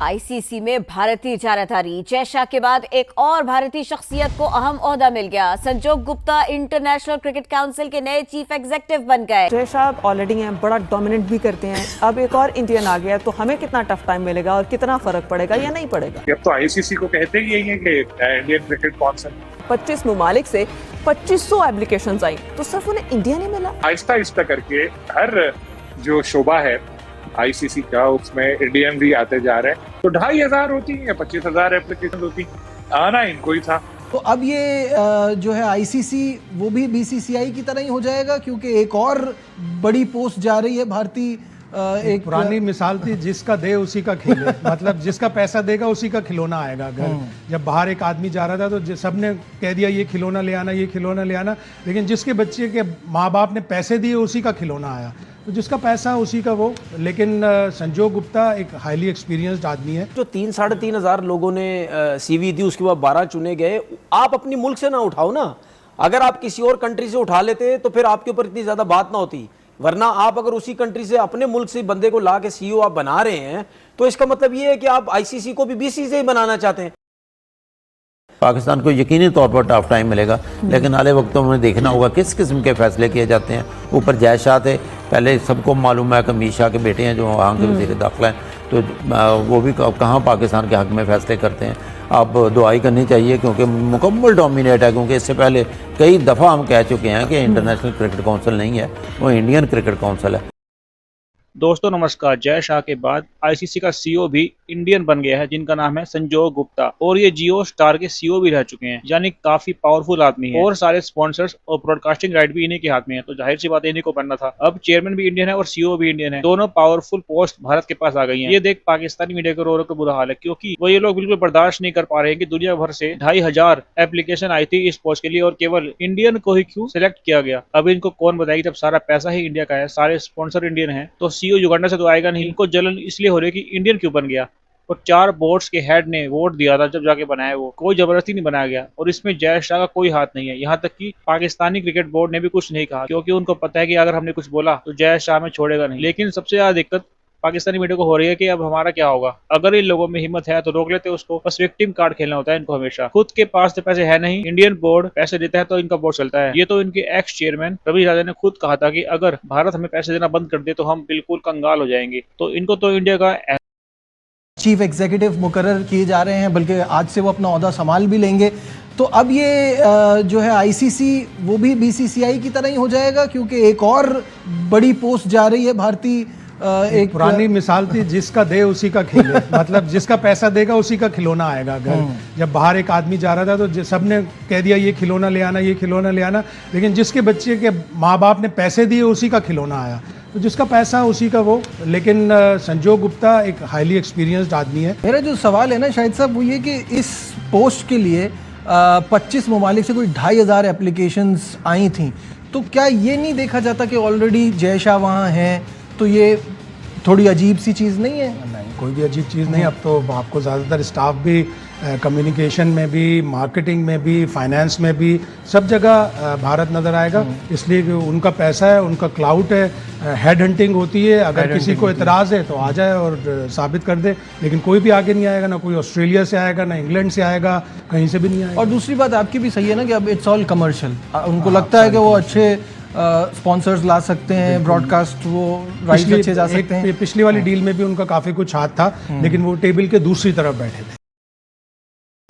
ICC में भारतीय जाराधारी जय शाह के बाद एक और भारतीय शख्सियत को अहम ओहदा मिल गया। संजोग गुप्ता इंटरनेशनल क्रिकेट काउंसिल के नए चीफ एग्जीक्यूटिव बन गए। जय शाह ऑलरेडी हैं, बड़ा डोमिनेट भी करते हैं। अब एक और इंडियन आ गया तो हमें कितना टफ टाइम मिलेगा और कितना फर्क पड़ेगा या नहीं पड़ेगा? अब तो आईसीसी को कहते ही यही है कि इंडियन क्रिकेट काउंसिल 25 ममालिक से 2500 एप्लीकेशंस आई तो सिर्फ उन्हें इंडिया नहीं मिला। आहिस्ता आहिस्ता करके हर जो शोबा है आईसीसी का उसमें इंडियन भी आते जा रहे हैं। तो 2500 होती है, 25,000 एप्लीकेशन होती, आना इनको ही था। तो अब ये जो है आईसीसी वो भी बीसीसीआई की तरह ही हो जाएगा, क्योंकि एक और बड़ी पोस्ट जा रही है भारतीय। एक पुरानी मिसाल थी, जिसका दे उसी का खेले। मतलब जिसका पैसा देगा उसी का खिलौना आएगा घर। जब बाहर एक आदमी जा रहा था तो सबने कह दिया ये खिलौना ले आना, ये खिलौना ले आना, लेकिन जिसके बच्चे के माँ बाप ने पैसे दिए उसी का खिलौना आया। तो जिसका पैसा उसी का वो। लेकिन संजोग गुप्ता एक हाईली एक्सपीरियंस्ड आदमी है। जो 3-3.5 लोगों ने सीवी दी, उसके बाद 12 चुने गए। आप अपनी मुल्क से ना उठाओ ना, अगर आप किसी और कंट्री से उठा लेते तो फिर आपके ऊपर इतनी ज्यादा बात ना होती। वरना आप अगर उसी कंट्री से अपने मुल्क से बंदे को ला के सीईओ आप बना रहे हैं तो इसका मतलब ये है कि आप आईसीसी को भी बीसीसीआई से ही बनाना चाहते हैं। पाकिस्तान को यकीनी तौर पर टफ टाइम मिलेगा, लेकिन आने वक्तों में देखना होगा किस किस्म के फैसले किए जाते हैं। ऊपर जय शाह थे, पहले सबको मालूम है कि अमीर शाह के बेटे हैं जो वहाँ के वज़ीर दाखिला हैं, तो वो भी कहाँ पाकिस्तान के हक़ में फ़ैसले करते हैं। अब दुआई करनी चाहिए क्योंकि मुकम्मल डोमिनेट है। क्योंकि इससे पहले कई दफ़ा हम कह चुके हैं कि इंटरनेशनल क्रिकेट काउंसिल नहीं है, वो इंडियन क्रिकेट काउंसिल है। दोस्तों नमस्कार। जय शाह के बाद आईसीसी का सीईओ भी इंडियन बन गया है, जिनका नाम है संजोग गुप्ता, और ये जियो स्टार के सीईओ भी रह चुके हैं। यानी काफी पावरफुल आदमी है और सारे स्पॉन्सर्स और ब्रॉडकास्टिंग राइट भी इन्हीं के हाथ में है। तो जाहिर सी बात है इन्हीं को बनना था। अब चेयरमैन भी इंडियन है और सीईओ भी इंडियन है। दोनों पावरफुल पोस्ट भारत के पास आ गई है। ये देख पाकिस्तानी मीडिया के रो रो के बुरा हाल है, क्योंकि वो ये लोग बिल्कुल बर्दाश्त नहीं कर पा रहे हैं कि दुनिया भर से 2500 एप्लीकेशन आई थी इस पोस्ट के लिए और केवल इंडियन को ही क्यों सिलेक्ट किया गया। अब इनको कौन बताएगी जब सारा पैसा ही इंडिया का है, सारे स्पॉन्सर इंडियन है। तो सीईओ युगांडा से तो आएगा नहीं। इनको जलन इसलिए हो रही है कि इंडियन क्यों बन गया, और 4 बोर्ड्स के हेड ने वोट दिया था जब जाके बनाया, वो कोई जबरदस्ती नहीं बनाया गया। और इसमें जय शाह का कोई हाथ नहीं है। यहाँ तक कि पाकिस्तानी क्रिकेट बोर्ड ने भी कुछ नहीं कहा, क्योंकि उनको पता है कि अगर हमने कुछ बोला तो जय शाह में छोड़ेगा नहीं। लेकिन सबसे ज्यादा दिक्कत पाकिस्तानी मीडिया को हो रही है कि अब हमारा क्या होगा। अगर इन लोगों में हिम्मत है तो रोक लेते उसको, बस विक्टिम कार्ड खेलना होता है इनको हमेशा। खुद के पास तो पैसे है नहीं, इंडियन बोर्ड पैसे देता है तो इनका बोर्ड चलता है। ये तो इनके एक्स चेयरमैन रवि राजा ने खुद कहा था कि अगर भारत हमें पैसे देना बंद कर दे तो हम बिल्कुल कंगाल हो जाएंगे। तो इनको तो इंडिया का चीफ एग्जीक्यूटिव मुकर्रर किए जा रहे हैं, बल्कि आज से वो अपना ओहदा संभाल भी लेंगे। तो अब ये जो है आईसीसी वो भी बीसीसीआई की तरह ही हो जाएगा, क्योंकि एक और बड़ी पोस्ट जा रही है भारतीय। एक पुरानी मिसाल थी, जिसका दे उसी का खेले। मतलब जिसका पैसा देगा उसी का खिलौना आएगा घर। जब बाहर एक आदमी जा रहा था तो सबने कह दिया ये खिलौना ले आना, ये खिलौना ले आना, लेकिन जिसके बच्चे के माँ बाप ने पैसे दिए उसी का खिलौना आया। तो जिसका पैसा उसी का वो। लेकिन संजोग गुप्ता एक हाईली एक्सपीरियंस्ड आदमी है। मेरा जो सवाल है ना शाहिद साहब, वो ये कि इस पोस्ट के लिए 25 ममालिक से कोई 2500 एप्लीकेशंस आई थी, तो क्या ये नहीं देखा जाता कि ऑलरेडी जय शाह वहाँ हैं, तो ये थोड़ी अजीब सी चीज़ नहीं है? नहीं, कोई भी अजीब चीज़ नहीं। अब तो आपको ज़्यादातर स्टाफ भी कम्युनिकेशन में भी, मार्केटिंग में भी, फाइनेंस में भी, सब जगह भारत नज़र आएगा। इसलिए कि उनका पैसा है, उनका क्लाउट है, हेड हंटिंग होती है। अगर किसी को इतराज़ है तो आ जाए और साबित कर दे। लेकिन कोई भी आगे नहीं आएगा, ना कोई ऑस्ट्रेलिया से आएगा, ना इंग्लैंड से आएगा, कहीं से भी नहीं आएगा। और दूसरी बात आपकी भी सही है ना कि अब इट्स ऑल कमर्शियल। उनको लगता है कि वो अच्छे स्पॉन्सर्स ला सकते हैं, ब्रॉडकास्ट वो राइट अच्छे जा सकते हैं। पिछली वाली डील में भी उनका काफ़ी कुछ हाथ था, लेकिन वो टेबल के दूसरी तरफ बैठे थे।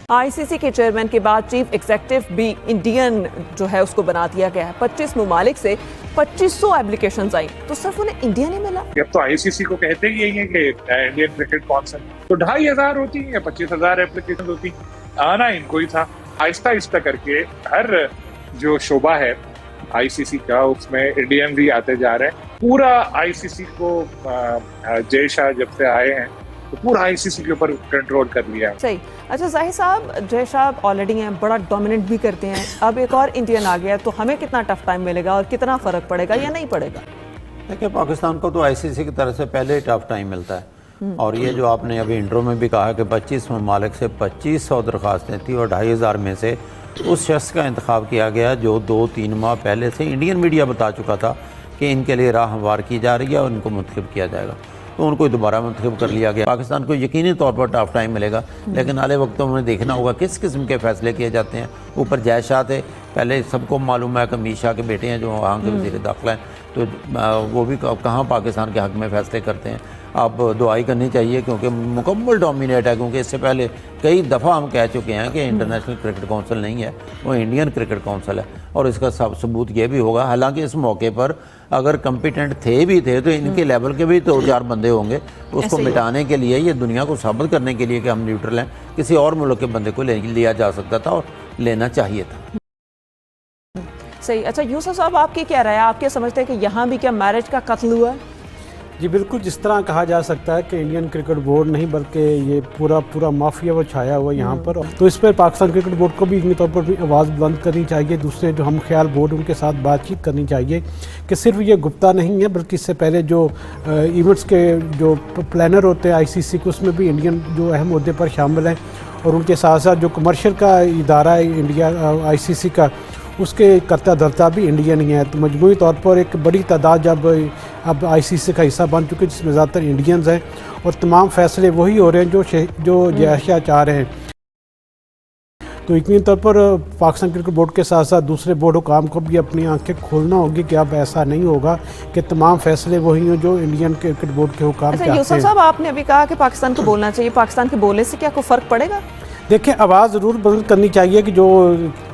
आईसीसी के चेयरमैन के बाद चीफ एग्जीक्यूटिव भी इंडियन जो है उसको बना दिया गया है। 25 ममालिक से 2500 एप्लीकेशंस आई तो सिर्फ उन्हें इंडिया नहीं मिला। अब तो आईसीसी को कहते ही यही है कि इंडियन क्रिकेट काउंसिल। तो 2500 होती है, 25,000 एप्लीकेशन होती, आना इनको ही था। आहिस्ता आहिस्ता करके हर जो शोबा है आईसीसी का उसमें इंडियन भी आते जा रहे हैं। पूरा आईसीसी को जय शाह जब से आए हैं तो पूरा आईसीसी के ऊपर कंट्रोल कर लिया है। सही। अच्छा जाहिर साहब, जय शाह ऑलरेडी हैं, बड़ा डोमिनेट भी करते हैं। अब एक और इंडियन आ गया तो हमें कितना टफ टाइम मिलेगा और कितना फर्क पड़ेगा या नहीं पड़ेगा? देखिए, पाकिस्तान को तो आईसीसी की तरफ से पहले ही टफ टाइम मिलता है। और ये जो आपने अभी इंट्रो में भी कहा कि 25 ममालिक से 2500 दरख्वास्तें थी और 2500 में से उस शख्स का इंतखाब किया गया जो 2-3 माह पहले से इंडियन मीडिया बता चुका था कि इनके लिए राह हमवार की जा रही है और इनको मुंतखब किया जाएगा। तो उनको दोबारा मुंतखब कर लिया गया। पाकिस्तान को यकीनी तौर पर टफ टाइम मिलेगा, लेकिन आने वक्तों में देखना होगा किस किस्म के फैसले किए जाते हैं। ऊपर जय शाह थे, पहले सबको मालूम है कि अमीर शाह के बेटे हैं जो वहाँ के वज़ीर दाखिला हैं, तो वो भी कहाँ पाकिस्तान के हक़ में फ़ैसले करते हैं। अब दुआई करनी चाहिए क्योंकि मुकम्मल डोमिनेट है, क्योंकि इससे पहले कई दफ़ा हम कह चुके हैं कि इंटरनेशनल क्रिकेट काउंसिल नहीं है, वो इंडियन क्रिकेट काउंसिल है। और इसका सबूत ये भी होगा, हालांकि इस मौके पर अगर कम्पिटेंट थे तो इनके लेवल के भी 2-4 बंदे होंगे उसको मिटाने के लिए, ये दुनिया को साबित करने के लिए कि हम न्यूट्रल हैं। किसी और मुल्क के बंदे को लिया जा सकता था और लेना चाहिए था। सही। अच्छा यूसुफ साहब, आपकी क्या राय है? आप क्या समझते हैं कि यहाँ भी क्या मैरिज का कत्ल हुआ है? जी बिल्कुल, जिस तरह कहा जा सकता है कि इंडियन क्रिकेट बोर्ड नहीं बल्कि ये पूरा माफिया वो छाया हुआ यहाँ पर, तो इस पर पाकिस्तान क्रिकेट बोर्ड को भी इनके तौर पर भी आवाज़ बुलंद करनी चाहिए। दूसरे जो हम ख्याल बोर्ड उनके साथ बातचीत करनी चाहिए कि सिर्फ ये गुप्ता नहीं है बल्कि इससे पहले जो इवेंट्स के जो प्लानर होते हैं ICC के, उसमें भी इंडियन जो अहम मुद्दे पर शामिल हैं। और उनके साथ साथ जो कमर्शियल का इदारा है इंडिया ICC का, उसके करता धरता भी इंडियन ही है। तो मजमूई तौर पर एक बड़ी तादाद जब अब ICC का हिस्सा बन चुके जिसमें ज़्यादातर इंडियंस हैं और तमाम फैसले वही हो रहे हैं जो जय शाह चाह रहे हैं। तो यकीनी तौर पर पाकिस्तान क्रिकेट बोर्ड के साथ साथ दूसरे बोर्ड हुकाम को भी अपनी आंखें खोलना होगी कि अब ऐसा नहीं होगा कि तमाम फैसले वही हों जो इंडियन क्रिकेट बोर्ड के हुकाम चाहते हैं। यूसुफ साहब, आपने अभी कहा कि पाकिस्तान को बोलना चाहिए, पाकिस्तान के बोलने से क्या कोई फ़र्क पड़ेगा? देखिए, आवाज़ ज़रूर बुलंद करनी चाहिए कि जो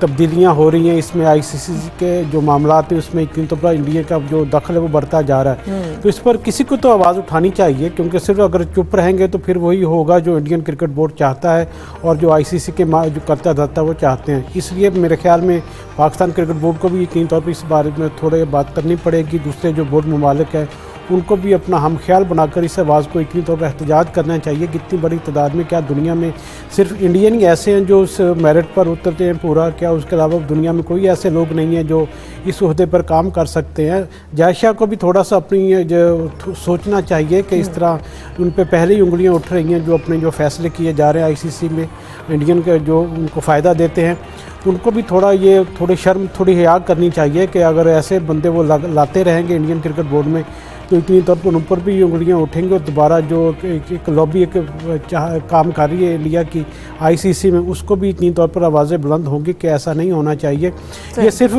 तब्दीलियां हो रही हैं इसमें ICC के जो मामला हैं उसमें यकीन तौर पर इंडिया का जो दखल है वो बढ़ता जा रहा है। तो इस पर किसी को तो आवाज़ उठानी चाहिए, क्योंकि सिर्फ अगर चुप रहेंगे तो फिर वही होगा जो इंडियन क्रिकेट बोर्ड चाहता है और जो ICC के जो करता धरता वो चाहते हैं। इसलिए मेरे ख्याल में पाकिस्तान क्रिकेट बोर्ड को भी यकीन तौर पर इस बारे में थोड़ी बात करनी पड़ेगी। दूसरे जो बोर्ड ममालिक है उनको भी अपना हम ख्याल बनाकर इस आवाज़ को यकीनी तौर पर एहतजाज करना चाहिए कि इतनी बड़ी तादाद में क्या दुनिया में सिर्फ इंडियन ही ऐसे हैं जो उस मेरिट पर उतरते हैं पूरा, क्या उसके अलावा दुनिया में कोई ऐसे लोग नहीं हैं जो इस ओहदे पर काम कर सकते हैं। जय शाह को भी थोड़ा सा अपनी जो सोचना चाहिए कि इस तरह उन पर पहले ही उंगलियाँ उठ रही हैं जो अपने जो फैसले किए जा रहे हैं ICC में इंडियन के जो उनको फ़ायदा देते हैं, तो उनको भी थोड़ी शर्म थोड़ी हया करनी चाहिए कि अगर ऐसे बंदे वो लाते रहेंगे इंडियन क्रिकेट बोर्ड में तो यकीनी तौर पर उन पर भी उंगलियाँ उठेंगी और दोबारा जो एक लॉबी काम कर रही है इंडिया की ICC में, उसको भी यकीनी तौर पर आवाज़ें बुलंद होंगी कि ऐसा नहीं होना चाहिए। ये सिर्फ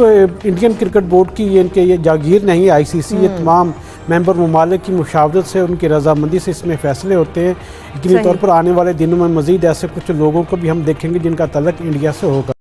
इंडियन क्रिकेट बोर्ड की ये जागीर नहीं है ICC, ये तमाम मेंबर ममालिक की मुशावरत से उनकी रजामंदी से इसमें फ़ैसले होते हैं। यकीनी तौर पर आने वाले दिनों में मज़ीद ऐसे कुछ लोगों को भी हम देखेंगे जिनका तल्लुक़ इंडिया से होगा।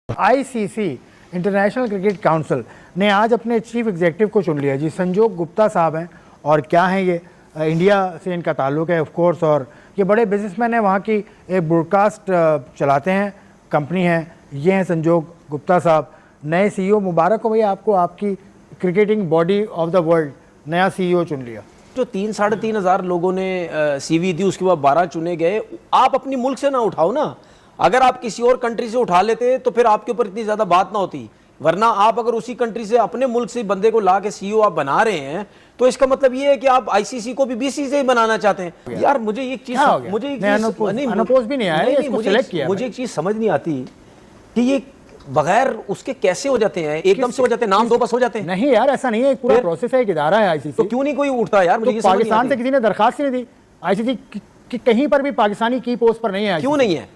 ICC इंटरनेशनल क्रिकेट काउंसिल ने आज अपने चीफ एग्जीक्यूटिव को चुन लिया जी। संजोग गुप्ता साहब हैं और क्या हैं ये, इंडिया से इनका ताल्लुक़ है ऑफ कोर्स, और ये बड़े बिजनेसमैन हैं, वहाँ की एक ब्रॉडकास्ट चलाते हैं कंपनी है। ये हैं संजोग गुप्ता साहब, नए CEO। मुबारक हो भैया आपको, आपकी cricketing body of the world नया CEO चुन लिया। जो 3-3.5 हज़ार लोगों ने CV दी, उसके बाद 12 चुने गए। आप अपनी मुल्क से ना उठाओ ना, अगर आप किसी और कंट्री से उठा लेते तो फिर आपके ऊपर इतनी ज़्यादा बात ना होती। वरना आप अगर उसी कंट्री से अपने मुल्क से बंदे को ला के CEO आप बना रहे हैं तो इसका मतलब ये है कि आप ICC को भी BC से ही बनाना चाहते हैं। यार मुझे एक चीज मुझे एक चीज समझ नहीं आती कि ये बगैर उसके कैसे हो जाते हैं, एकदम से हो जाते हैं, नाम दो बस हो जाते हैं। नहीं यार, ऐसा नहीं है, एक पूरा प्रोसेस है, एक इदारा है ICC। तो क्यों नहीं कोई उठता यार? मुझे पाकिस्तान से किसी ने दरखास्त नहीं दी ICC कि कहीं पर भी पाकिस्तानी की पोस्ट पर नहीं है। क्यों नहीं है?